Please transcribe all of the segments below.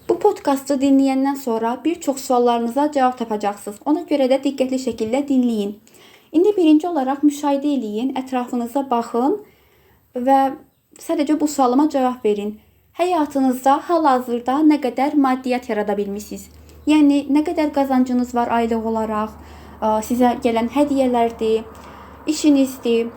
Bu podkastı dinləyəndən sonra bir çox suallarınıza cavab tapacaqsınız. Ona görə də diqqətli şəkildə dinləyin. İndi birinci olaraq müşahidə eləyin, ətrafınıza baxın və sadəcə bu sualıma cavab verin. Həyatınızda hal-hazırda nə qədər maddiyyat yarada bilmisiniz? Yəni, nə qədər qazancınız var aylıq olaraq, sizə gələn hədiyyələrdir, işinizdir,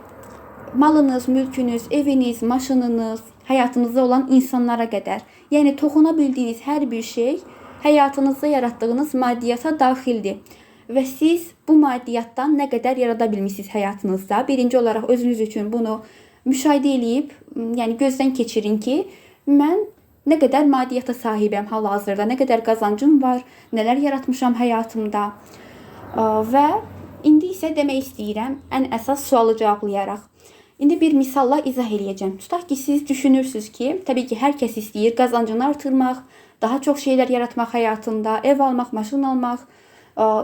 malınız, mülkünüz, eviniz, maşınınız, həyatınızda olan insanlara qədər. Yəni, toxuna bildiyiniz hər bir şey həyatınızda yaratdığınız maddiyyata daxildir. Və siz bu maddiyyatdan nə qədər yarada bilmisiniz həyatınızda? Birinci olaraq özünüz üçün bunu müşahidə edib, yəni gözdən keçirin ki, mən nə qədər maddiyyata sahibəm hal-hazırda, nə qədər qazancım var, nələr yaratmışam həyatımda. Və indi isə demək istəyirəm ən əsas sualı cavablayaraq. İndi bir misalla izah eləyəcəm. Tutaq ki, siz düşünürsünüz ki, təbii ki, hər kəs istəyir qazancını artırmaq, daha çox şeylər yaratmaq həyatında, ev almaq, maşın almaq,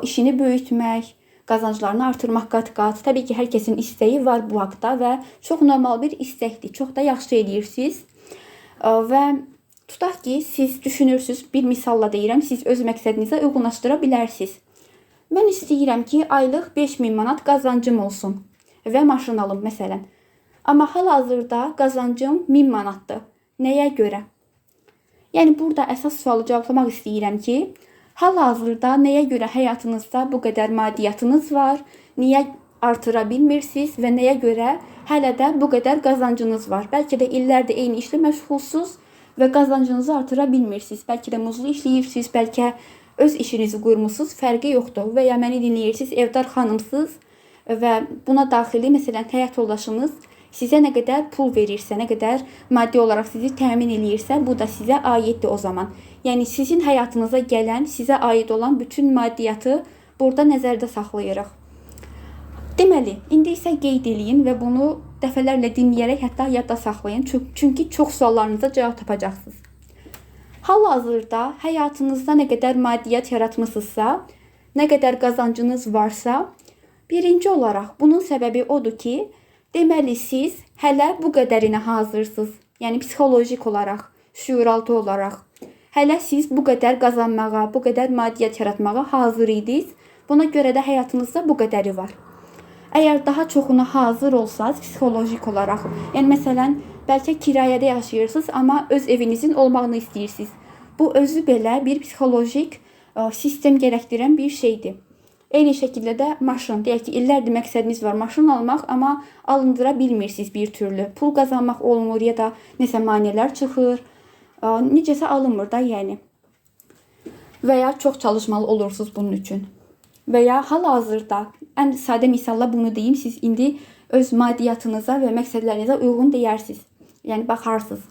işini böyütmək, qazanclarını artırmaq qat-qat. Təbii ki, hər kəsin istəyi var bu haqda və çox normal bir istəkdir. Çox da yaxşı eləyirsiniz. Və tutaq ki, siz düşünürsünüz, bir misalla deyirəm, siz öz məqsədinizə uyğunlaşdıra bilərsiniz. Mən istəyirəm ki, aylıq 5000 manat qazancım olsun və maşın alım məsələn. Amma hal-hazırda qazancım 1000 manatdır. Nəyə görə? Yəni, burada əsas sualı cavablamaq istəyirəm ki, hal-hazırda nəyə görə həyatınızda bu qədər maddiyyatınız var, niyə artıra bilmirsiniz və nəyə görə hələ də bu qədər qazancınız var. Bəlkə də illərdir eyni işlə məşğulsuz və qazancınızı artıra bilmirsiniz. Bəlkə də muzlu işləyirsiniz, bəlkə öz işinizi qurmusunuz, fərqi yoxdur. Və ya məni dinləyirsiniz, evdar xanımsınız və buna daxili, məsələn, həyat yoldaşınız sizə nə qədər pul verirsə, nə qədər maddi olaraq sizi təmin eləyirsə, bu da sizə aiddir o zaman. Yəni, sizin həyatınıza gələn, sizə aid olan bütün maddiyyatı burada nəzərdə saxlayırıq. Deməli, indi isə qeyd eləyin və bunu dəfələrlə dinləyərək hətta yadda saxlayın. Çünki çox suallarınıza cavab tapacaqsınız. Hal-hazırda həyatınızda nə qədər maddiyyat yaratmısınızsa, nə qədər qazancınız varsa, birinci olaraq bunun səbəbi odur ki, deməli, siz hələ bu qədərinə hazırsınız. Yəni, psixolojik olaraq, şüuraltı olaraq. Hələ siz bu qədər qazanmağa, bu qədər maddiyyat yaratmağa hazır idiniz. Buna görə də həyatınızda bu qədəri var. Əgər daha çoxuna hazır olsanız, psixolojik olaraq, yəni, məsələn, bəlkə kirayədə yaşayırsınız, amma öz evinizin olmağını istəyirsiniz. Bu, özü belə bir psixolojik sistem gərəkdirən bir şeydir. Eyni şəkildə də maşın. Deyək ki, illərdir məqsədiniz var maşın almaq, amma alındıra bilmirsiniz bir türlü. Pul qazanmaq olmur ya da nəsə maneələr çıxır. Necəsə alınmır da, yəni. Və ya çox çalışmalı olursunuz bunun üçün. Və ya hal-hazırda, ən sadə misalla bunu deyim, siz indi öz maddiyyatınıza və məqsədlərinizə uyğun deyərsiniz. Yəni, baxarsınız.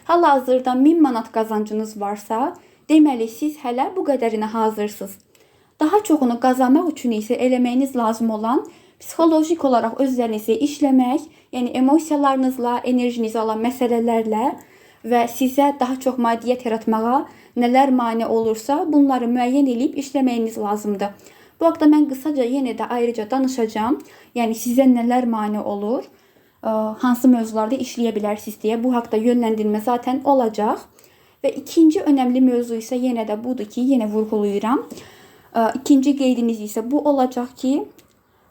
Hal-hazırda 1000 manat qazancınız varsa, deməli, siz hələ bu qədərinə hazırsınız. Daha çoxunu qazanmaq üçün isə eləməyiniz lazım olan psixolojik olaraq özlərinizi işləmək, yəni emosiyalarınızla, enerjinizi alan məsələlərlə və sizə daha çox maddiyyat yaratmağa nələr mane olursa, bunları müəyyən edib işləməyiniz lazımdır. Bu haqda mən qısaca yenə də ayrıca danışacağam. Yəni, sizə nələr mane olur, hansı mövzularda işləyə bilərsiniz deyə bu haqda yönləndirmə zaten olacaq. Və ikinci önəmli mövzu isə yenə də budur ki, yenə vurğulayıram. İkinci qeydiniz isə bu olacaq ki,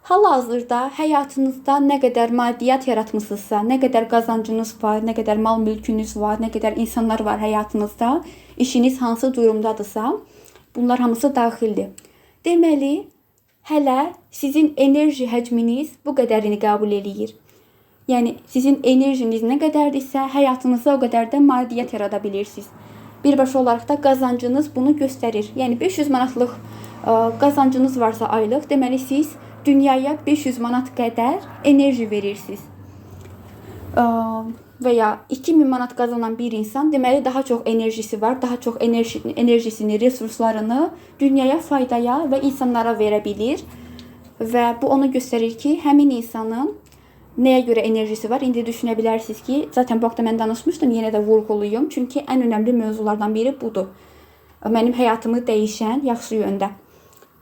hal-hazırda həyatınızda nə qədər maddiyyat yaratmısınızsa, nə qədər qazancınız var, nə qədər mal mülkünüz var, nə qədər insanlar var həyatınızda, işiniz hansı durumdadırsa, bunlar hamısı daxildir. Deməli, hələ sizin enerji həcminiz bu qədərini qəbul eləyir. Yəni, sizin enerjiniz nə qədərdirsə, həyatınızda o qədər də maddiyyat yarada bilirsiniz. Birbaşa olaraq da qazancınız bunu göstərir. Yəni, 500 manatlıq qazancınız varsa aylıq, deməli siz dünyaya 500 manat qədər enerji verirsiniz. Və ya 2000 manat qazanan bir insan, deməli daha çox enerjisi var, daha çox enerjisini, resurslarını dünyaya, faydaya və insanlara verə bilir. Və bu onu göstərir ki, həmin insanın nəyə görə enerjisi var? İndi düşünə bilərsiniz ki, zaten bu haqda mən danışmışdım, yenə də vurğuluyum. Çünki ən önəmli mövzulardan biri budur. Mənim həyatımı dəyişən yaxşı yöndə.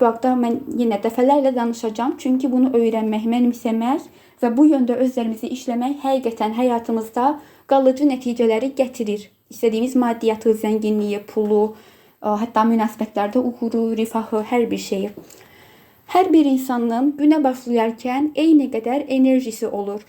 Bu haqda mən yenə dəfələrlə danışacağım. Çünki bunu öyrənmək, mənimsəmək və bu yöndə özlərimizi işləmək həqiqətən həyatımızda qalıcı nəticələri gətirir. istədiyimiz maddiyyatı, zənginliyi, pulu, hətta münasibətlərdə uğuru, rifahı, hər bir şeyi. Hər bir insanın günə başlayarkən eyni qədər enerjisi olur.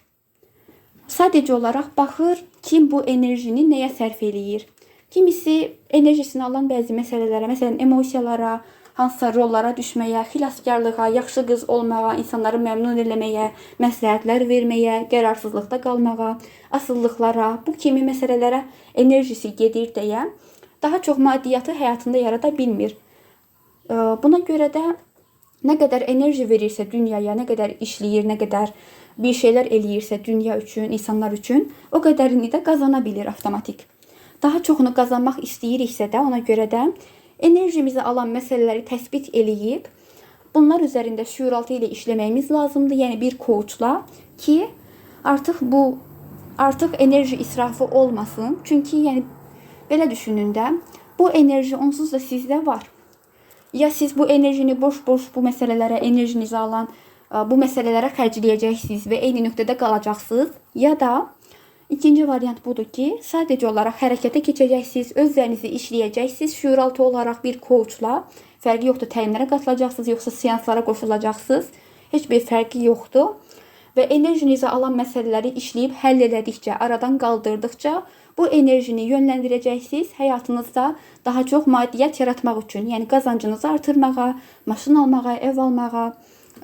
Sadəcə olaraq baxır kim bu enerjini nəyə sərf eləyir. Kimisi enerjisini alan bəzi məsələlərə, məsələn emosiyalara, hansısa rollara düşməyə, xilaskarlığa, yaxşı qız olmağa, insanları məmnun eləməyə, məsləhətlər verməyə, qərarsızlıqda qalmağa, asılılıqlara, bu kimi məsələlərə enerjisi gedir deyə daha çox maddiyyatı həyatında yarada bilmir. Buna görə də nə qədər enerji verirsə dünyaya, nə qədər işləyir, nə qədər bir şeylər eləyirsə dünya üçün, insanlar üçün, o qədərini də qazana bilir avtomatik. Daha çoxunu qazanmaq istəyiriksə də ona görə də enerjimizi alan məsələləri təsbit eləyib, bunlar üzərində şüuraltı ilə işləməyimiz lazımdır. Yəni bir coachla ki, artıq enerji israfı olmasın. Çünki yəni belə düşünün də, bu enerji onsuz da sizdə var. Ya siz bu enerjini boş-boş bu məsələlərə, enerjinizi alan bu məsələlərə xərcləyəcəksiniz və eyni nöqtədə qalacaqsınız, ya da İkinci variant budur ki, sadəcə olaraq hərəkətə keçəcəksiniz, özlərinizi işləyəcəksiniz, şüuraltı olaraq bir coachla, fərqi yoxdur, təlimlərə qatılacaqsınız, yoxsa seanslara qoşulacaqsınız, heç bir fərqi yoxdur. Və enerjinizi alan məsələləri işləyib həll elədikcə, aradan qaldırdıqca bu enerjini yönləndirəcəksiniz həyatınızda daha çox maddiyyat yaratmaq üçün, yəni qazancınızı artırmağa, maşın almağa, ev almağa,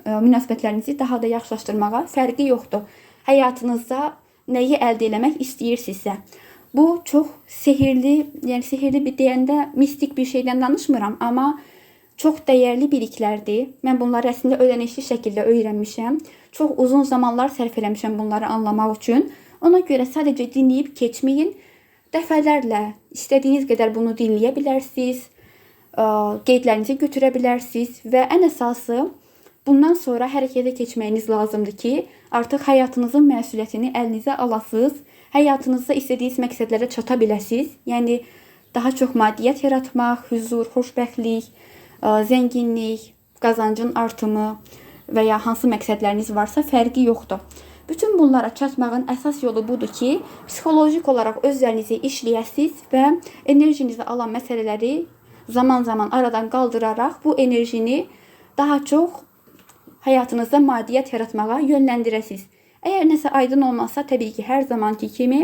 münasibətlərinizi daha da yaxşılaşdırmağa fərqi yoxdur. Həyatınızda nəyi əldə eləmək istəyirsinizsə. Bu çox sehirli, yəni sehirli bir deyəndə mistik bir şeydən danışmıram, amma çox dəyərli biliklərdir. Mən bunları əslində öyrənişli şəkildə öyrənmişəm. Çox uzun zamanlar sərf eləmişəm bunları anlamaq üçün. Ona görə sadəcə dinləyib keçməyin. Dəfələrlə istədiyiniz qədər bunu dinləyə bilərsiniz. Qeydlərinizi götürə bilərsiniz və ən əsası bundan sonra hərəkətə keçməyiniz lazımdır ki, artıq həyatınızın məsuliyyətini əlinizə alasınız, həyatınızda istədiyiniz məqsədlərə çata biləsiniz. Yəni daha çox maddiyyat yaratmaq, huzur, xoşbəxtlik, zənginlik, qazancın artımı və ya hansı məqsədləriniz varsa fərqi yoxdur. Bütün bunlara çatmağın əsas yolu budur ki, psixolojik olaraq özlərinizi işləyəsiniz və enerjinizi alan məsələləri zaman-zaman aradan qaldıraraq bu enerjini daha çox həyatınızda maddiyyat yaratmağa yönləndirəsiniz. Əgər nəsə aydın olmazsa, təbii ki, hər zamanki kimi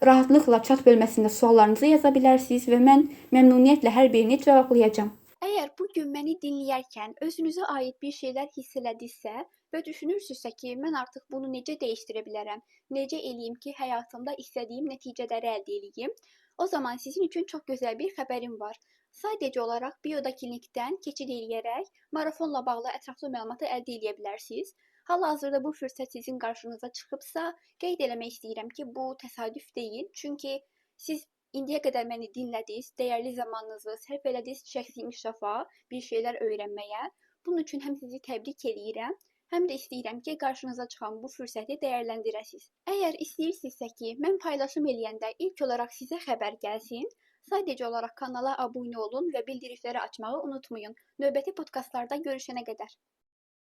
rahatlıqla chat bölməsində suallarınızı yaza bilərsiniz və mən məmnuniyyətlə hər birini cavablayacağam. Əgər bugün məni dinləyərkən özünüzə aid bir şeylər hiss elədinizsə və düşünürsünüzsə ki, mən artıq bunu necə dəyişdirə bilərəm, necə eləyim ki, həyatımda istədiyim nəticələri əldə edeyim, o zaman sizin üçün çox gözəl bir xəbərim var. Sadəcə olaraq Bioda klinikdən keçid eləyərək marafonla bağlı ətraflı məlumatı əldə edə bilərsiniz. Hal-hazırda bu fürsət sizin qarşınıza çıxıbsa, qeyd eləmək istəyirəm ki, bu təsadüf deyil. Çünki siz indiyə qədər məni dinlədiniz, dəyərli zamanınızı sərf elədiniz şəxsi inkişafa, bir şeylər öyrənməyə. Bunun üçün həm sizi təbrik eləyirəm, həm də istəyirəm ki, qarşınıza çıxan bu fürsəti dəyərləndirəsiniz. Əgər istəyirsinizsə ki, mən paylaşım eləyəndə ilk olaraq sizə xəbər gəlsin, sadəcə olaraq kanala abunə olun və bildirişləri açmağı unutmayın. Növbəti podkastlarda görüşənə qədər.